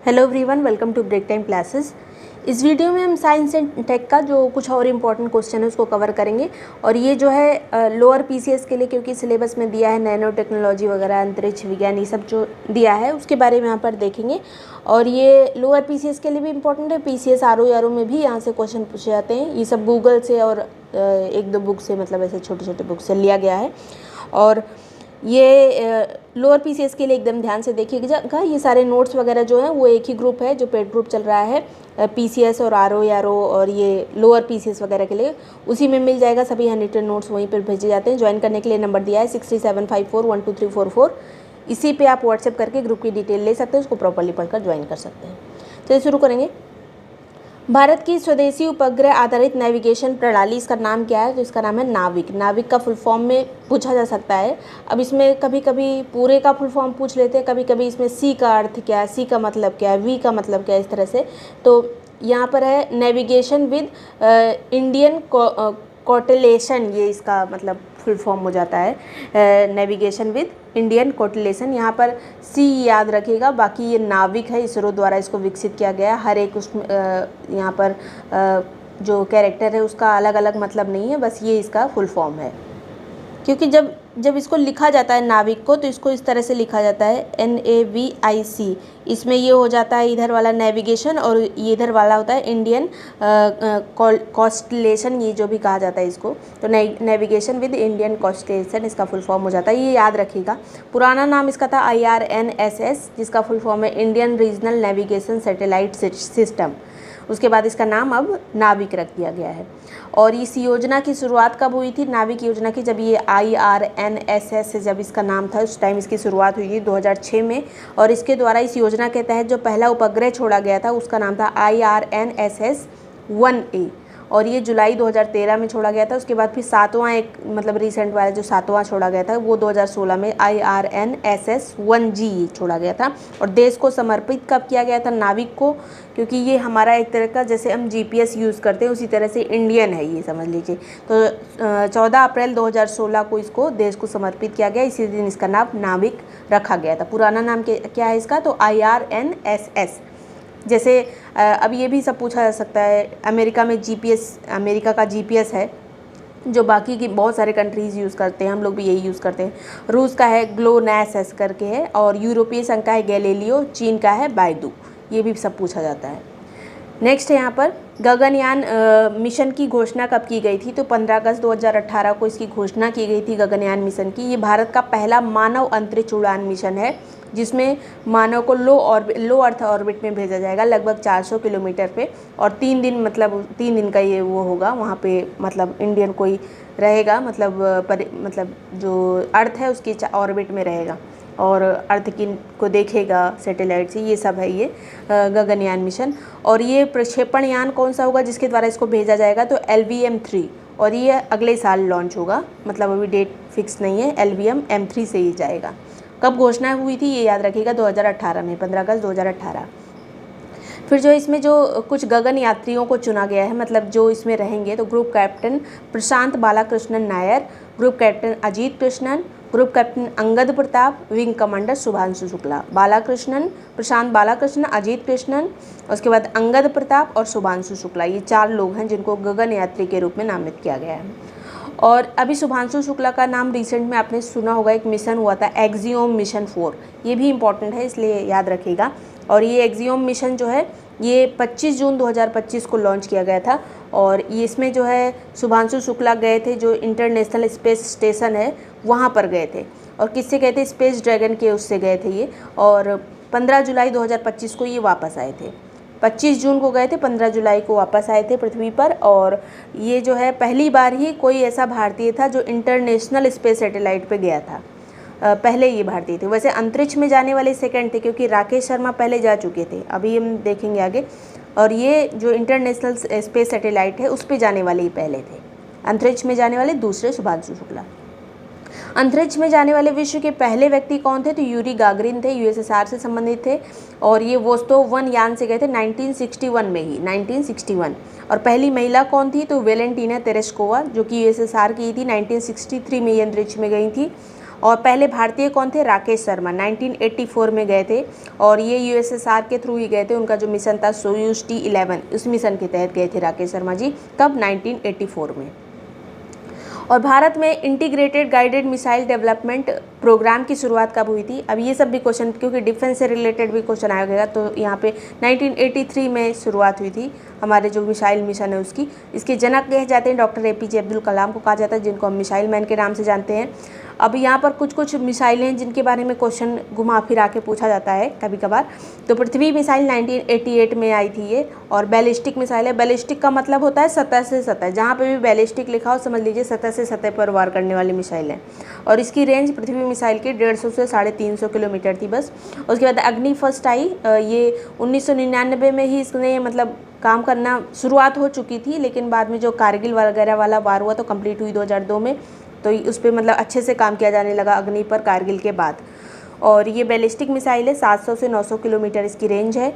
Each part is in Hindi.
Hello everyone, welcome to break time classes. इस वीडियो में हम साइंस एंड टेक का जो कुछ और इम्पॉर्टेंट क्वेश्चन है उसको कवर करेंगे। और ये जो है लोअर पीसीएस के लिए, क्योंकि सिलेबस में दिया है नैनो टेक्नोलॉजी वगैरह, अंतरिक्ष विज्ञान, ये सब जो दिया है उसके बारे में यहाँ पर देखेंगे। और ये लोअर पीसीएस के लिए भी इम्पॉर्टेंट है, पीसीएस आरओ में भी यहाँ से क्वेश्चन पूछे जाते हैं। ये सब गूगल से और एक दो बुक से, मतलब ऐसे छोटे छोटे बुक से लिया गया है। और ये लोअर पीसीएस के लिए एकदम ध्यान से देखिएगा। ये सारे नोट्स वगैरह जो हैं वो एक ही ग्रुप है जो पेड ग्रुप चल रहा है पीसीएस और आरओ और ये लोअर पीसीएस वगैरह के लिए, उसी में मिल जाएगा। सभी हैंडरिटन नोट्स वहीं पर भेजे जाते हैं। ज्वाइन करने के लिए नंबर दिया है 6375412344। इसी पे आप व्हाट्सएप करके ग्रुप की डिटेल ले सकते हैं, उसको प्रॉपरली पढ़कर ज्वाइन कर सकते हैं। तो शुरू करेंगे। भारत की स्वदेशी उपग्रह आधारित नेविगेशन प्रणाली, इसका नाम क्या है? तो इसका नाम है नाविक। नाविक का फुल फॉर्म में पूछा जा सकता है। अब इसमें कभी कभी पूरे का फुल फॉर्म पूछ लेते हैं, कभी कभी इसमें सी का अर्थ क्या है, सी का मतलब क्या है, वी का मतलब क्या है, इस तरह से। तो यहाँ पर है नेविगेशन विद इंडियन कोटेलेशन, ये इसका मतलब फुल फॉर्म हो जाता है नेविगेशन विद इंडियन कोटेलेशन। यहाँ पर सी याद रखिएगा, बाकी ये नाविक है, इसरो द्वारा इसको विकसित किया गया। हर एक उस यहाँ पर जो कैरेक्टर है उसका अलग अलग मतलब नहीं है, बस ये इसका फुल फॉर्म है। क्योंकि जब इसको लिखा जाता है नाविक को, तो इसको इस तरह से लिखा जाता है NAVIC। इसमें ये हो जाता है इधर वाला नेविगेशन और ये इधर वाला होता है इंडियन कॉन्स्टलेशन, ये जो भी कहा जाता है इसको। तो नेविगेशन विद इंडियन कॉन्स्टलेशन इसका फुल फॉर्म हो जाता है, ये याद रखिएगा। पुराना नाम इसका था IRNSS, जिसका फुल फॉर्म है Indian regional navigation satellite system. उसके बाद इसका नाम अब नाविक रख दिया गया है। और इस योजना की शुरुआत कब हुई थी, नाविक योजना की? जब ये IRNSS से जब इसका नाम था उस टाइम इसकी शुरुआत हुई थी 2006 में। और इसके द्वारा इस योजना के तहत जो पहला उपग्रह छोड़ा गया था उसका नाम था IRNSS 1A, और ये जुलाई 2013 में छोड़ा गया था। उसके बाद फिर सातवां एक मतलब रिसेंट वाला जो सातवां छोड़ा गया था वो 2016 में IRNSS 1G छोड़ा गया था। और देश को समर्पित कब किया गया था नाविक को? क्योंकि ये हमारा एक तरह का, जैसे हम GPS यूज़ करते हैं उसी तरह से इंडियन है, ये समझ लीजिए। तो 14 अप्रैल 2016 को इसको देश को समर्पित किया गया। इसी दिन इसका नाम नाविक रखा गया था। पुराना नाम क्या है इसका? तो IRNSS। जैसे अब ये भी सब पूछा जा सकता है, अमेरिका में GPS, अमेरिका का GPS है जो बाकी की बहुत सारे कंट्रीज़ यूज़ करते हैं, हम लोग भी यही यूज़ करते हैं। रूस का है GLONASS करके है, और यूरोपीय संघ का है गैलीलियो, चीन का है बाइडू। ये भी सब पूछा जाता है। नेक्स्ट है यहाँ पर गगनयान मिशन की घोषणा कब की गई थी? तो 15 अगस्त 2018 को इसकी घोषणा की गई थी गगनयान मिशन की। ये भारत का पहला मानव अंतरिक्ष उड़ान मिशन है, जिसमें मानव को लो अर्थ ऑर्बिट में भेजा जाएगा, लगभग 400 किलोमीटर पे। और 3 दिन, मतलब 3 दिन का ये वो होगा वहाँ पे, मतलब इंडियन कोई रहेगा, मतलब जो अर्थ है उसकी ऑर्बिट में रहेगा और अर्थ को देखेगा सैटेलाइट से। ये सब है ये गगनयान मिशन। और ये प्रक्षेपण यान कौन सा होगा जिसके द्वारा इसको भेजा जाएगा? तो LVM-3, और ये अगले साल लॉन्च होगा, मतलब अभी डेट फिक्स नहीं है। LVM-M3 से ही जाएगा। कब घोषणा हुई थी ये याद रखिएगा, 2018 में, 15 अगस्त 2018। फिर जो इसमें जो कुछ गगन यात्रियों को चुना गया है, मतलब जो इसमें रहेंगे, तो group captain Prashanth Balakrishnan Nair, group captain Ajit Krishnan, group captain Angad Pratap, wing commander Shubhanshu Shukla. Balakrishnan, Prashanth Balakrishnan, Ajit Krishnan, उसके बाद अंगद प्रताप और शुभांशु शुक्ला, ये 4 लोग हैं जिनको गगन यात्री के रूप में नामित किया गया है। और अभी शुभांशु शुक्ला का नाम रिसेंट में आपने सुना होगा, एक मिशन हुआ था एक्सियोम मिशन 4, ये भी इम्पॉर्टेंट है इसलिए याद रखिएगा। और ये एक्सियोम मिशन जो है ये 25 जून 2025 को लॉन्च किया गया था। और ये इसमें जो है शुभांशु शुक्ला गए थे, जो इंटरनेशनल स्पेस स्टेशन है वहाँ पर गए थे। और किससे गए थे? स्पेस ड्रैगन के उससे गए थे ये। और 15 जुलाई 2025 को ये वापस आए थे। 25 जून को गए थे, 15 जुलाई को वापस आए थे पृथ्वी पर। और ये जो है पहली बार ही कोई ऐसा भारतीय था जो इंटरनेशनल स्पेस सैटेलाइट पे गया था। पहले ये भारतीय थे। वैसे अंतरिक्ष में जाने वाले सेकंड थे, क्योंकि राकेश शर्मा पहले जा चुके थे, अभी हम देखेंगे आगे। और ये जो इंटरनेशनल स्पेस सैटेलाइट है उस पर जाने वाले ही पहले थे। अंतरिक्ष में जाने वाले दूसरे शुभांशु शुक्ला। अंतरिक्ष में जाने वाले विश्व के पहले व्यक्ति कौन थे? तो यूरी गागरिन थे, USSR से संबंधित थे। और ये वोस्तोव-1 यान से गए थे 1961 में ही, 1961। और पहली महिला कौन थी? तो वेलेंटीना तेरेस्कोवा, जो कि USSR की थी, 1963 में ये अंतरिक्ष में गई थी। और पहले भारतीय कौन थे? राकेश शर्मा 1984 में गए थे और ये यूएसएसआर के थ्रू ही गए थे। उनका जो मिशन था सोयूज T11, उस मिशन के तहत गए थे राकेश शर्मा जी। कब? 1984 में। और भारत में integrated guided missile development programme की शुरुआत कब हुई थी? अब ये सब भी क्वेश्चन, क्योंकि डिफेंस से रिलेटेड भी क्वेश्चन आएगा, तो यहाँ पे 1983 में शुरुआत हुई थी हमारे जो मिसाइल मिशन है उसकी। इसके जनक कहे जाते हैं डॉक्टर APJ अब्दुल कलाम को कहा जाता है, जिनको हम मिसाइल मैन के नाम से जानते हैं। अब यहाँ पर कुछ कुछ मिसाइलें हैं जिनके बारे में क्वेश्चन घुमा फिरा के पूछा जाता है कभी कभार। तो पृथ्वी मिसाइल 1988 में आई थी ये, और बैलिस्टिक मिसाइल है। बैलिस्टिक का मतलब होता है सतह से सतह, जहाँ पे भी बैलिस्टिक लिखा हो समझ लीजिए सतह से सतह पर वार करने वाली मिसाइल है। और इसकी रेंज पृथ्वी मिसाइल की 150 से 350 किलोमीटर थी बस। उसके बाद अग्नि फर्स्ट आई, ये 1999 में ही इसने मतलब काम करना शुरुआत हो चुकी थी, लेकिन बाद में जो कारगिल वगैरह वाला वार हुआ तो कंप्लीट हुई 2002 में, तो उस पर मतलब अच्छे से काम किया जाने लगा अग्नि पर कारगिल के बाद। और ये बैलिस्टिक मिसाइल है, 700 से 900 किलोमीटर इसकी रेंज है।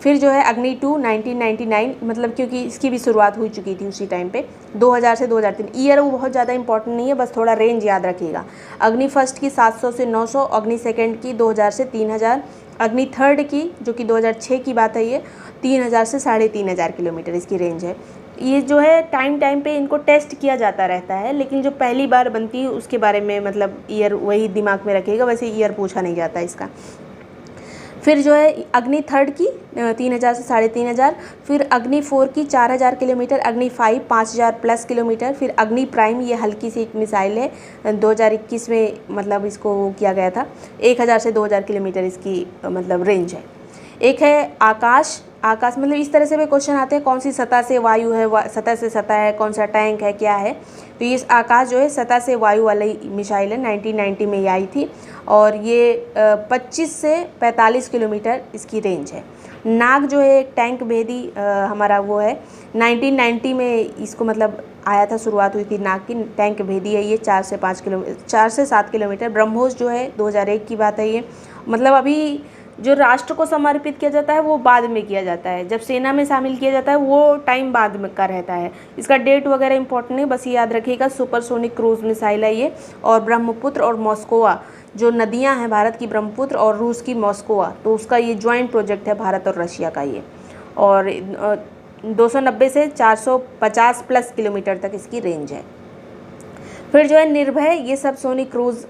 फिर जो है अग्नि 2 1999, मतलब क्योंकि इसकी भी शुरुआत हो चुकी थी उसी टाइम पे, 2000 से 2003। ईयर वो बहुत ज़्यादा इंपॉर्टेंट नहीं है, बस थोड़ा रेंज याद रखिएगा। अग्नि फर्स्ट की 700 से 900, अग्नि सेकेंड की 2000 से 3000, अग्नि थर्ड की जो कि 2006 की बात है ये 3000 से 3500 किलोमीटर इसकी रेंज है। ये जो है टाइम पे इनको टेस्ट किया जाता रहता है, लेकिन जो पहली बार बनती है उसके बारे में मतलब ईयर वही दिमाग में रखिएगा, वैसे ईयर पूछा नहीं जाता इसका। फिर जो है अग्नि थर्ड की 3000 से 3500, फिर अग्नि 4 की 4000 किलोमीटर, अग्नि 5 5000 प्लस किलोमीटर, फिर अग्नि प्राइम, ये हल्की सी एक मिसाइल है 2021 में मतलब इसको किया गया था, 1000 से 2000 किलोमीटर इसकी मतलब रेंज है। एक है आकाश मतलब इस तरह से भी क्वेश्चन आते हैं, कौन सी सतह से वायु है, सतह से सतह है, कौन सा टैंक है, क्या है। तो ये आकाश जो है सतह से वायु वाली मिसाइल है, 1990 में ये आई थी और ये 25 से 45 किलोमीटर इसकी रेंज है। नाग जो है एक टैंक भेदी हमारा वो है, 1990 में इसको मतलब आया था, शुरुआत हुई थी नाग की। टैंक भेदी है ये 4 से 7 किलोमीटर। ब्रह्मोस जो है 2001 की बात है ये, मतलब अभी जो राष्ट्र को समर्पित किया जाता है वो बाद में किया जाता है, जब सेना में शामिल किया जाता है वो टाइम बाद में का रहता है। इसका डेट वगैरह इंपॉर्टेंट नहीं, बस ये याद रखिएगा। सुपरसोनिक क्रूज मिसाइल है ये। और ब्रह्मपुत्र और मॉस्कोवा जो नदियां हैं भारत की, ब्रह्मपुत्र और रूस की मॉस्कोवा, तो उसका ये ज्वाइंट प्रोजेक्ट है भारत और रशिया का ये। और 290 से 450 प्लस किलोमीटर तक इसकी रेंज है। फिर जो है निर्भय, ये सब सोनिक क्रूज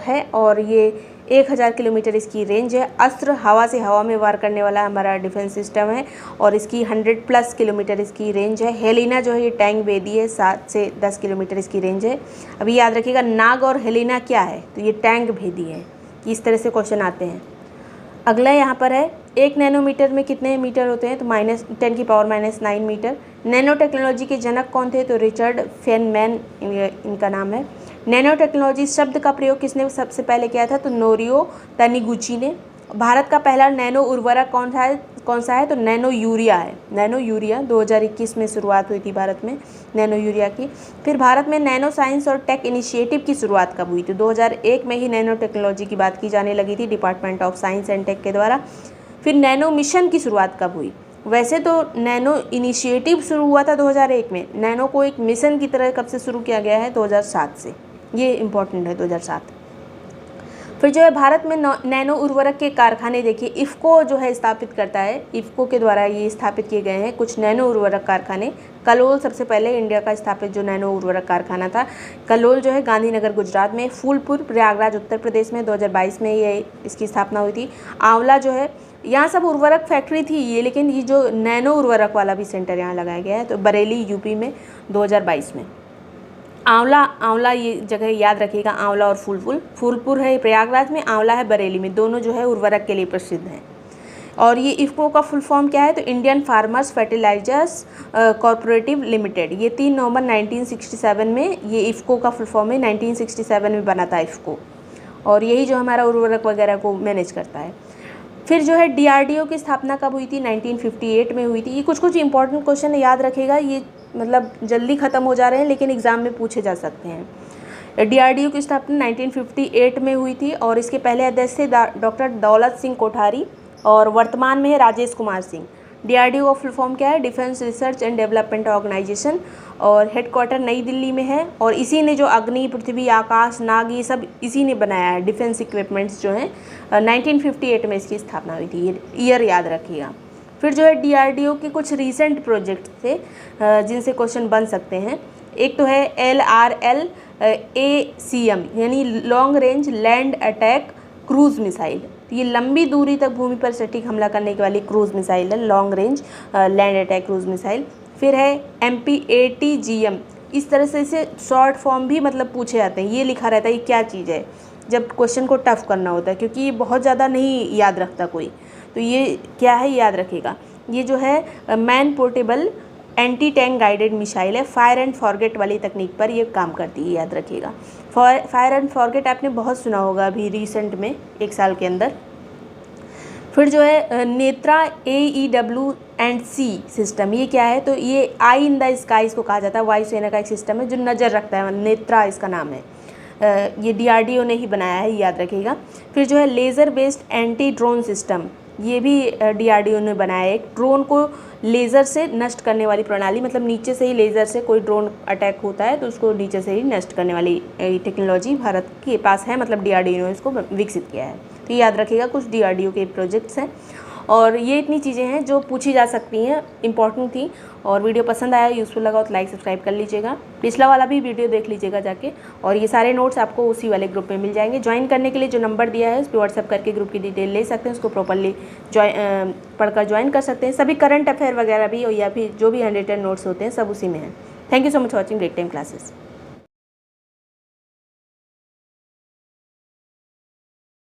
है और ये 1000 किलोमीटर इसकी रेंज है। अस्त्र हवा से हवा में वार करने वाला हमारा डिफेंस सिस्टम है और इसकी 100 प्लस किलोमीटर इसकी रेंज है। हेलिना जो है ये टैंक भेदी है, 7 से 10 किलोमीटर इसकी रेंज है। अभी याद रखिएगा नाग और हेलिना क्या है, तो ये टैंक भेदी है। इस तरह से क्वेश्चन आते हैं। अगला यहाँ पर है 1 नैनोमीटर में कितने मीटर होते हैं, तो -10⁻⁹ मीटर। नैनो टेक्नोलॉजी के जनक कौन थे, तो रिचर्ड फेनमैन इनका नाम है। नैनो टेक्नोलॉजी शब्द का प्रयोग किसने सबसे पहले किया था, तो नोरियो तनिगुची ने। भारत का पहला नैनो उर्वरक कौन सा है, तो नैनो यूरिया है। नैनो यूरिया 2021 में शुरुआत हुई थी भारत में नैनो यूरिया की। फिर भारत में नैनो साइंस और टेक इनिशिएटिव की शुरुआत कब हुई, तो 2001 में ही नैनो टेक्नोलॉजी की बात की जाने लगी थी department of science and tech के द्वारा। फिर नैनो मिशन की शुरुआत कब हुई, वैसे तो नैनो इनिशिएटिव शुरू हुआ था 2001 में, नैनो को एक मिशन की तरह कब से शुरू किया गया है, 2007 से। ये इम्पोर्टेंट है 2007। फिर जो है भारत में नैनो उर्वरक के कारखाने देखिए, इफ़को जो है स्थापित करता है, इफ़को के द्वारा ये स्थापित किए गए हैं कुछ नैनो उर्वरक कारखाने। कलोल सबसे पहले इंडिया का स्थापित जो नैनो उर्वरक कारखाना था। कलोल जो है गांधीनगर गुजरात में, फूलपुर प्रयागराज उत्तर प्रदेश में 2022 में ये इसकी स्थापना हुई थी। आंवला जो है, यहाँ सब उर्वरक फैक्ट्री थी ये, लेकिन ये जो नैनो उर्वरक वाला भी सेंटर यहाँ लगाया गया है, तो बरेली यूपी में 2022 में। आंवला ये जगह याद रखिएगा, आंवला और फूलपुर है प्रयागराज में, आंवला है बरेली में, दोनों जो है उर्वरक के लिए प्रसिद्ध हैं। और ये इफ़को का फुल फॉर्म क्या है, तो Indian farmers fertilisers cooperative limited. ये 3 नवंबर 1967 में ये इफ़को का फुल फॉर्म है, 1967 में बना था इफ़को, और यही जो हमारा उर्वरक वगैरह को मैनेज करता है। फिर जो है DRDO की स्थापना कब हुई थी, 1958 में हुई थी। ये कुछ इंपॉर्टेंट क्वेश्चन याद रखेगा, ये मतलब जल्दी ख़त्म हो जा रहे हैं लेकिन एग्ज़ाम में पूछे जा सकते हैं। DRDO की स्थापना 1958 में हुई थी और इसके पहले अध्यक्ष थे डॉक्टर दौलत सिंह कोठारी और वर्तमान में है राजेश कुमार सिंह। DRDO का फुल फॉर्म क्या है? Defence research and development organisation, और हेडक्वार्टर नई दिल्ली में है। और इसी ने जो अग्नि, पृथ्वी, आकाश, नाग, ये सब इसी ने बनाया है। डिफेंस इक्विपमेंट्स जो हैं 1958 में इसकी स्थापना हुई थी, ये ईयर याद रखिएगा। फिर जो है DRDO के कुछ रीसेंट प्रोजेक्ट थे जिनसे क्वेश्चन बन सकते हैं। एक तो है LRL-ACM यानी long range land attack cruise missile. ये लंबी दूरी तक भूमि पर सटीक हमला करने के वाली क्रूज़ मिसाइल है, long range land attack cruise missile. फिर है MPATGM, इस तरह से इसे शॉर्ट फॉर्म भी मतलब पूछे जाते हैं। ये लिखा रहता है ये क्या चीज़ है जब क्वेश्चन को टफ करना होता है, क्योंकि ये बहुत ज़्यादा नहीं याद रखता कोई, तो ये क्या है याद रखिएगा। ये जो है man portable anti tank guided missile है, फायर एंड फॉरगेट वाली तकनीक पर ये काम करती है, याद रखिएगा। फायर एंड फॉरगेट आपने बहुत सुना होगा अभी रिसेंट में, 1 साल के अंदर। फिर जो है नेत्रा AEW&C सिस्टम, ये क्या है? तो ये आई इन द स्काई इसको कहा जाता है, वायुसेना का एक सिस्टम है जो नज़र रखता है, नेत्रा इसका नाम है। ये DRDO ने ही बनाया है, याद रखिएगा। फिर जो है laser based anti drone system, ये भी DRDO ने बनाया है। एक ड्रोन को लेज़र से नष्ट करने वाली प्रणाली, मतलब नीचे से ही लेज़र से कोई ड्रोन अटैक होता है तो उसको नीचे से ही नष्ट करने वाली टेक्नोलॉजी भारत के पास है, मतलब DRDO ने इसको विकसित किया है। तो याद रखिएगा कुछ DRDO के प्रोजेक्ट्स हैं। और ये इतनी चीज़ें हैं जो पूछी जा सकती हैं, इंपॉर्टेंट थी। और वीडियो पसंद आया, यूज़फुल लगा तो लाइक सब्सक्राइब कर लीजिएगा। पिछला वाला भी वीडियो देख लीजिएगा जाके, और ये सारे नोट्स आपको उसी वाले ग्रुप में मिल जाएंगे। ज्वाइन करने के लिए जो नंबर दिया है उस पर व्हाट्सअप करके ग्रुप की डिटेल ले सकते हैं, उसको प्रॉपरली पढ़कर ज्वाइन कर सकते हैं। सभी करंट अफेयर वगैरह भी, और या फिर जो भी 100 नोट्स होते हैं सब उसी में है। Thank you so much for watching great time classes.